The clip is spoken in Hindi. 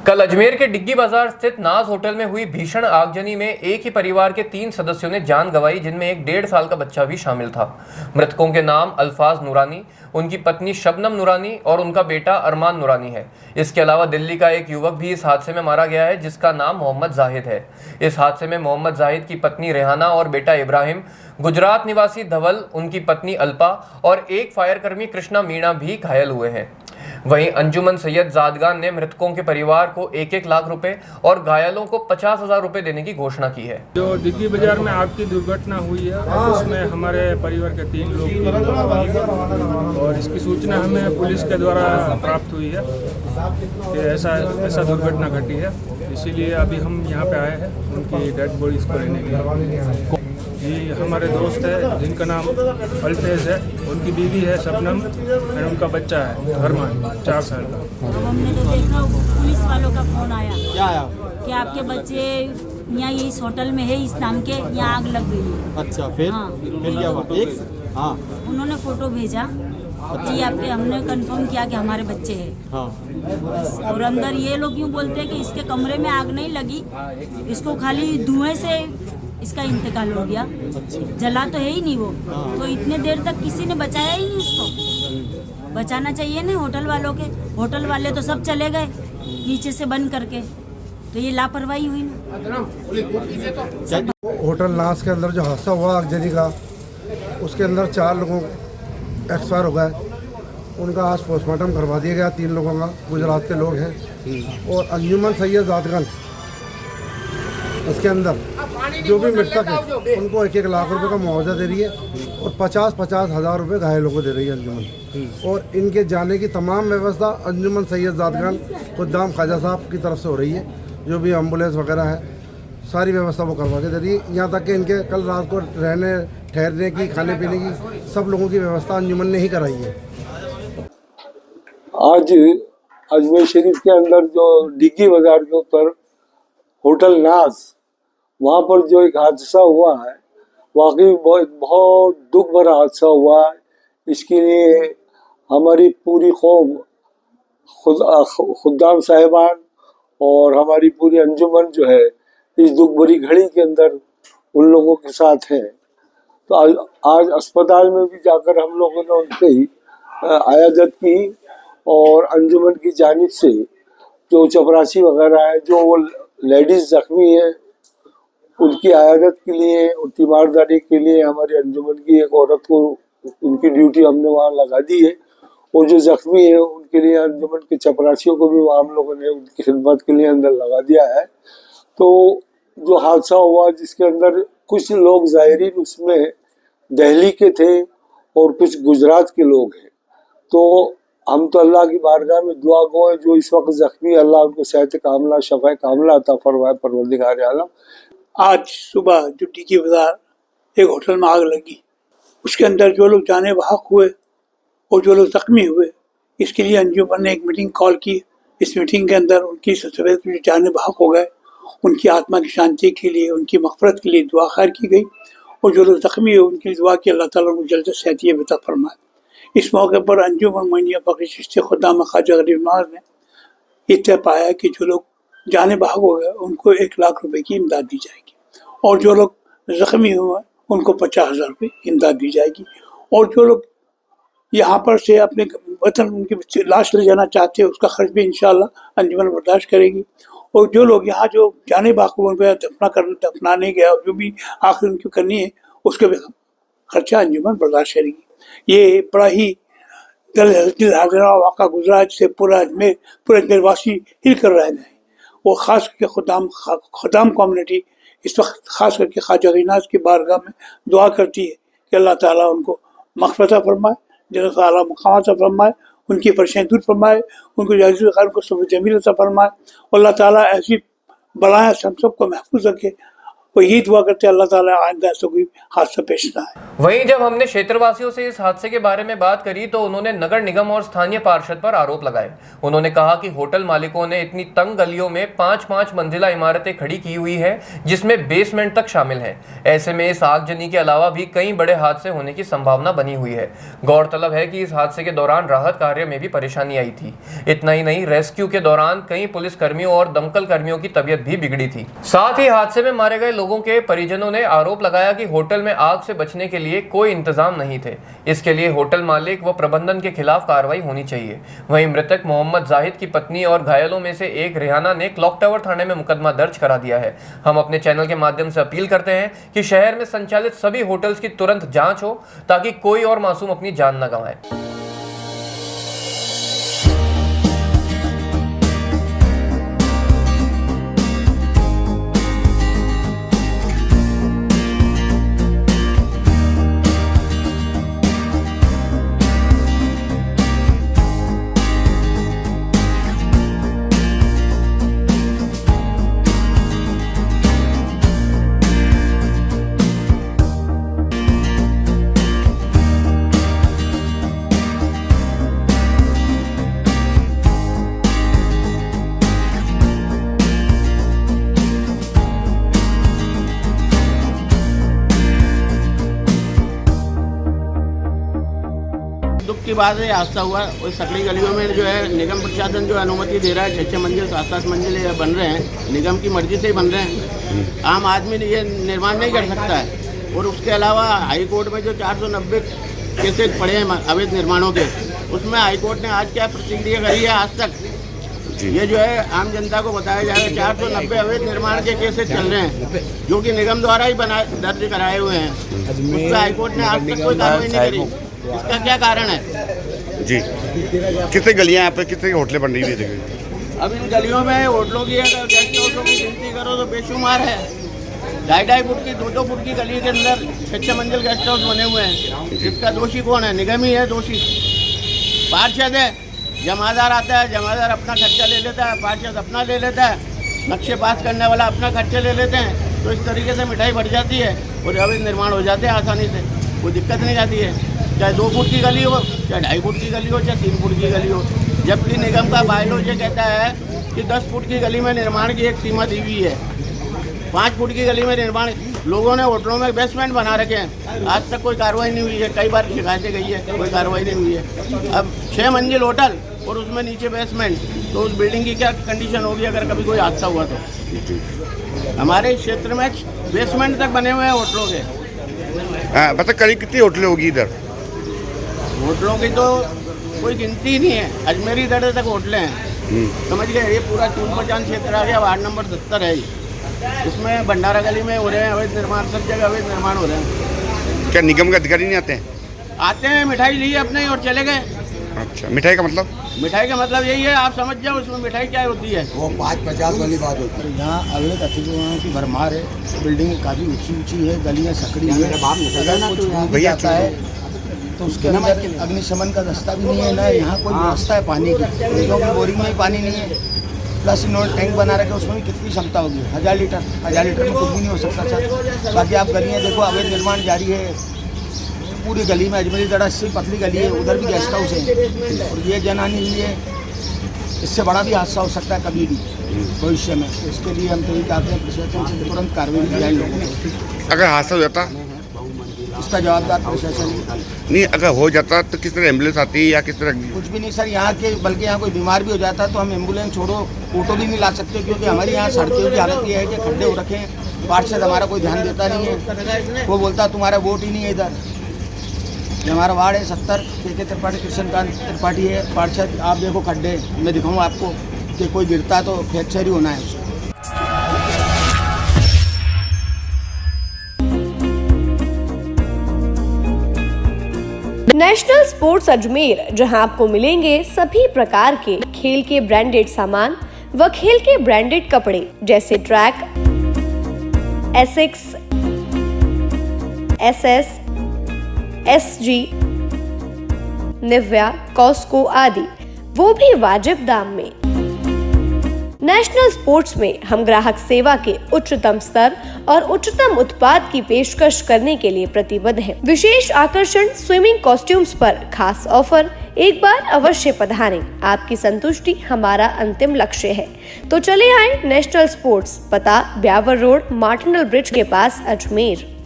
कल अजमेर के डिग्गी बाजार स्थित नाज होटल में हुई भीषण आगजनी में एक ही परिवार के 3 सदस्यों ने जान गंवाई, जिनमें एक 1.5 साल का बच्चा भी शामिल था। मृतकों के नाम अल्फाज नूरानी, उनकी पत्नी शबनम नूरानी और उनका बेटा अरमान नूरानी है। इसके अलावा दिल्ली का एक युवक भी इस हादसे में मारा गया है, जिसका नाम मोहम्मद जाहिद है। इस हादसे में मोहम्मद जाहिद की पत्नी रेहाना और बेटा इब्राहिम, गुजरात निवासी धवल, उनकी पत्नी अल्पा और एक फायरकर्मी कृष्णा मीणा भी घायल हुए हैं। वहीं अंजुमन सैयद जादगान ने मृतकों के परिवार को 1-1 लाख रुपए और घायलों को 50,000 रुपए देने की घोषणा की है। जो डिग्गी बाजार में आग की दुर्घटना हुई है, उसमें हमारे परिवार के 3 लोग की मौत हुई है और इसकी सूचना हमें पुलिस के द्वारा प्राप्त हुई है कि ऐसा दुर्घटना घटी है। इसीलिए अभी हम यहाँ पे आए हैं उनकी डेड बॉडीज को लेने के लिए। ये हमारे दोस्त है जिनका नाम अल्फेज है, उनकी बीवी है शबनम और उनका बच्चा है अरमान 4 साल का। हमने तो देखा पुलिस वालों का फोन आया कि आपके बच्चे यहाँ ये इस होटल में है, इस नाम के, यहाँ आग लग गई है। अच्छा, फिर हाँ, फिर क्या हुआ? हाँ, उन्होंने फोटो भेजा जी आपके, हमने कंफर्म किया कि हमारे बच्चे हैं। हाँ। और अंदर ये लोग यूँ बोलते हैं कि इसके कमरे में आग नहीं लगी, इसको खाली धुएं से इसका इंतकाल हो गया, जला तो है ही नहीं वो। तो इतने देर तक किसी ने बचाया ही नहीं उसको। बचाना चाहिए ना होटल वालों के, होटल वाले तो सब चले गए नीचे से बंद करके, तो ये लापरवाही हुई ना। होटल नाज के अंदर जो हादसा हुआ आगजनी का, उसके अंदर 4 लोगों एक्सपायर हो गए। उनका आज पोस्टमार्टम करवा दिया गया। 3 लोगों का गुजरात के लोग हैं। और अंजुमन सैयद जादगान, इसके अंदर जो भी मृतक है उनको 1-1 लाख रुपए का मुआवजा दे रही है और 50-50 हज़ार रुपए घायलों को दे रही है अंजुमन। और इनके जाने की तमाम व्यवस्था अंजुमन सैयद जादगान खुदाम ख्वाजा साहब की तरफ से हो रही है। जो भी एम्बुलेंस वगैरह है, सारी व्यवस्था वो करवा के दे रही है। यहाँ तक कि इनके कल रात को रहने ठहरने की, खाने पीने की, सब लोगों की व्यवस्था अंजुमन ने ही कराई है। आज अजमेर शरीफ के अंदर जो डिग्गी बाजार के ऊपर होटल नाज, वहाँ पर जो एक हादसा हुआ है, वाकई बहुत दुख भरा हादसा हुआ है। इसके लिए हमारी पूरी कौम, खुदाम साहिबान और हमारी पूरी अंजुमन जो है इस दुख भरी घड़ी के अंदर उन लोगों के साथ है। तो आज अस्पताल में भी जाकर हम लोगों ने उनकी आयादत की और अंजुमन की जानिब से जो चपरासी वगैरह है, जो वो लेडीज जख्मी है, उनकी आयादत के लिए, उनकी तीमारदारी के लिए हमारी अंजुमन की एक औरत को उनकी ड्यूटी हमने वहाँ लगा दी है। और जो जख्मी है उनके लिए अंजुमन के चपरासियों को भी वहाँ हम लोगों ने उनकी खिदमत के लिए अंदर लगा दिया है। तो जो हादसा हुआ, जिसके अंदर कुछ लोग ज़ाहिरीन उसमें दिल्ली के थे और कुछ गुजरात के लोग हैं, तो हम तो अल्लाह की बारगाह में दुआ गो है जो इस वक्त जख्मी, अल्लाह उनको सेहत कामला, शफा कामला अता फरमाए परवरदिगार आलम। आज सुबह जो डिग्गी बाजार एक होटल में आग लगी, उसके अंदर जो लोग जाने बहक हुए और जो लोग जख्मी हुए, इसके लिए अंजुमन ने एक मीटिंग कॉल की। इस मीटिंग के अंदर उनकी सफेद जो जाने बहक हो गए, उनकी आत्मा की शांति के लिए, उनकी मग़फ़िरत के लिए दुआ खैर की गई। और जो लोग जख्मी हुए उनके लिए दुआ की अल्लाह ताला उनको जल्द सेहत अता फरमाए। इस मौके पर अंजुमन मोइनिया फ़कीर चिश्ती खुदाम ख्वाजा गरीब नवाज़ ने इत्तेफाक पाया कि जो लोग जाने बहक हो गए उनको 1 लाख रुपए की इमदाद दी जाएगी और जो लोग जख्मी हुए उनको 50,000 रुपये इमदाद दी जाएगी। और जो लोग यहाँ पर से अपने वतन उनकी लाश ले जाना चाहते हैं, उसका खर्च भी इंशाअल्लाह अंजुमन बर्दाश्त करेगी। और जो लोग यहाँ जो जाने बहक हुए उनको दफनाने गया, जो भी आखिर उनकी करनी है, उसके भी खर्चा अंजुमन बर्दाश्त करेगी। ये बड़ा ही दिल हाजिरा वाक़ा गुजरा, जिससे पूरा अजमेर वासी हिल कर रह गए। और ख़ास करके खुदाम कम्युनिटी इस वक्त ख़ास करके ख्वाजा गरीनाज की बारगाह में दुआ करती है कि अल्लाह ताला उनको मग़फ़िरत फरमाए, जन्नत आला मक़ाम अता फरमाए, उनकी परेशानी दूर फरमाए, उनको जायज़ ख़ैर को सब जमील अता फरमाए। अल्लाह ताला ऐसी बलाएं हम सबको महफूज रखे वही दुआ करते अल्लाह ताला आइंदा ऐसा कोई हादसा पेश ना आए। वहीं जब हमने क्षेत्रवासियों से इस हादसे के बारे में बात करी तो उन्होंने नगर निगम और स्थानीय पार्षद पर आरोप लगाए। उन्होंने कहा कि होटल मालिकों ने इतनी तंग गलियों में 5-5 मंजिला इमारतें खड़ी की हुई है जिसमें बेसमेंट तक शामिल है। ऐसे में इस आगजनी के अलावा भी कई बड़े हादसे होने की संभावना बनी हुई है। गौरतलब है कि इस हादसे के दौरान राहत कार्य में भी परेशानी आई थी। इतना ही नहीं, रेस्क्यू के दौरान कई पुलिस कर्मियों और दमकल कर्मियों की तबीयत भी बिगड़ी थी। साथ ही हादसे में मारे गए लोगों के परिजनों ने आरोप लगाया कि होटल में आग से बचने के लिए कोई इंतजाम नहीं थे। इसके लिए होटल मालिक व प्रबंधन के खिलाफ कार्रवाई होनी चाहिए। वहीं मृतक मोहम्मद जाहिद की पत्नी और घायलों में से एक रेहाना ने क्लॉक टावर थाने में मुकदमा दर्ज करा दिया है। हम अपने चैनल के माध्यम से अपील करते हैं कि शहर में संचालित सभी होटल्स की तुरंत जांच हो ताकि कोई और मासूम अपनी जान न गंवाए। दुख की बात है, हादसा हुआ और सकड़ी गलियों में जो है निगम प्रशासन जो अनुमति दे रहा है 6-6 मंजिल 7-7 मंजिल ये बन रहे हैं, निगम की मर्जी से ही बन रहे हैं। आम आदमी ये निर्माण नहीं कर सकता है। और उसके अलावा हाई कोर्ट में जो 490 केसेज पड़े हैं अवैध निर्माणों के, उसमें हाई कोर्ट ने आज क्या प्रतिक्रिया करी है आज तक ये जो है आम जनता को बताया जाएगा। 490 अवैध निर्माण के केसेज चल रहे हैं जो कि निगम द्वारा ही दर्ज कराए हुए हैं। उस पर हाई कोर्ट ने आज तक कोई कार्रवाई नहीं करी। इसका क्या कारण है जी? कितने गलियां यहाँ पे, कितने होटलें बन रही है? अब इन गलियों में होटलों की अगर गेस्ट हाउसों की गिनती करो तो बेशुमार है। 2.5 फुट की 2-2 फुट की गली के अंदर 6-6 मंजिल गेस्ट हाउस बने हुए हैं। इसका दोषी कौन है? निगम ही है दोषी। पार्षद है, जमादार आता है, जमादार अपना खर्चा ले लेता है, पार्षद अपना ले लेता है, नक्शे पास करने वाला अपना खर्चे ले लेते हैं। तो इस तरीके से मिठाई बढ़ जाती है और अवैध निर्माण हो जाते हैं आसानी से, कोई दिक्कत नहीं आती है। चाहे 2 फुट की गली हो, चाहे 2.5 फुट की गली हो, चाहे 3 फुट की गली हो। जबकि निगम का बायलॉ ये कहता है कि 10 फुट की गली में निर्माण की एक सीमा दी हुई है। 5 फुट की गली में निर्माण, लोगों ने होटलों में बेसमेंट बना रखे हैं, आज तक कोई कार्रवाई नहीं हुई है। कई बार शिकायतें गई है, कोई कार्रवाई नहीं हुई है। अब 6 मंजिल होटल और उसमें नीचे बेसमेंट, तो उस बिल्डिंग की क्या कंडीशन होगी अगर कभी कोई हादसा हुआ तो? हमारे क्षेत्र में बेसमेंट तक बने हुए हैं होटलों के। बता करीब कितनी होटलें होगी इधर? होटलों की तो कोई गिनती ही नहीं है। अजमेरी दड़े तक होटलें हैं, समझ गए। ये पूरा चून-पहचान क्षेत्र आ गया, वार्ड नंबर 70 है। इसमें भंडारा गली में हो रहे हैं अवैध निर्माण, सब जगह अवैध निर्माण हो रहे हैं। क्या निगम के अधिकारी नहीं आते हैं? आते हैं, मिठाई ली अपने और चले गए। अच्छा, मिठाई का मतलब? मिठाई का मतलब यही है, आप समझ जाओ उसमें मिठाई क्या होती है। वो 5-50 वाली बात होती है। यहाँ अवैध अतिक्रमण की भरमार है। बिल्डिंग काफ़ी ऊंची है, गलियाँ सकड़ी है। अगर कुछ हो भी जाता है तो उसके अंदर अग्निशमन का रास्ता भी नहीं है, ना यहाँ कोई व्यवस्था है पानी की, क्योंकि बोरिंग में ही पानी नहीं है। प्लस इन्होंने टैंक बना रखे, उसमें भी कितनी क्षमता होगी? 1000 लीटर। 1000 लीटर में कुछ भी नहीं हो सकता सर। बाकी आप गलियाँ देखो, अवैध निर्माण जारी है पूरी गली में। अजमेरी दड़ा से पतली गली है, उधर भी गेस्ट हाउस है और ये जनहानि हुई है। इससे बड़ा भी हादसा हो सकता है कभी भी भविष्य में। इसके लिए हम तो ये चाहते हैं प्रशासन से तुरंत कार्रवाई की जाए लोगों को। अगर हादसा हो जाता? इसका जवाबदार प्रशासन नहीं, अगर हो जाता तो किस तरह एम्बुलेंस आती है या किस तरह? कुछ भी नहीं सर यहाँ के, बल्कि यहाँ कोई बीमार भी हो जाता है तो हम एम्बुलेंस छोड़ो ऑटो भी नहीं ला सकते, क्योंकि हमारे यहाँ सड़कों की हालत ये है कि खड्डे हो रखे हैं। पार्षद हमारा कोई ध्यान देता नहीं है, वो बोलता तुम्हारा वोट ही नहीं है इधर। ये हमारा वार्ड है 70, के त्रिपाठी, कृष्णकांत त्रिपाठी है पार्षद। आप देखो खड्डे, मैं दिखाऊँ आपको कि कोई गिरता तो फ्रैक्चर ही होना है उसको। नेशनल स्पोर्ट्स अजमेर, जहां आपको मिलेंगे सभी प्रकार के खेल के ब्रांडेड सामान व खेल के ब्रांडेड कपड़े जैसे track, Asics, SS, SG, Nivia, Cosco आदि, वो भी वाजिब दाम में। नेशनल स्पोर्ट्स में हम ग्राहक सेवा के उच्चतम स्तर और उच्चतम उत्पाद की पेशकश करने के लिए प्रतिबद्ध हैं। विशेष आकर्षण स्विमिंग कॉस्ट्यूम्स पर खास ऑफर, एक बार अवश्य पधारें। आपकी संतुष्टि हमारा अंतिम लक्ष्य है। तो चले आए नेशनल स्पोर्ट्स, पता ब्यावर रोड, मार्टिनल ब्रिज के पास, अजमेर।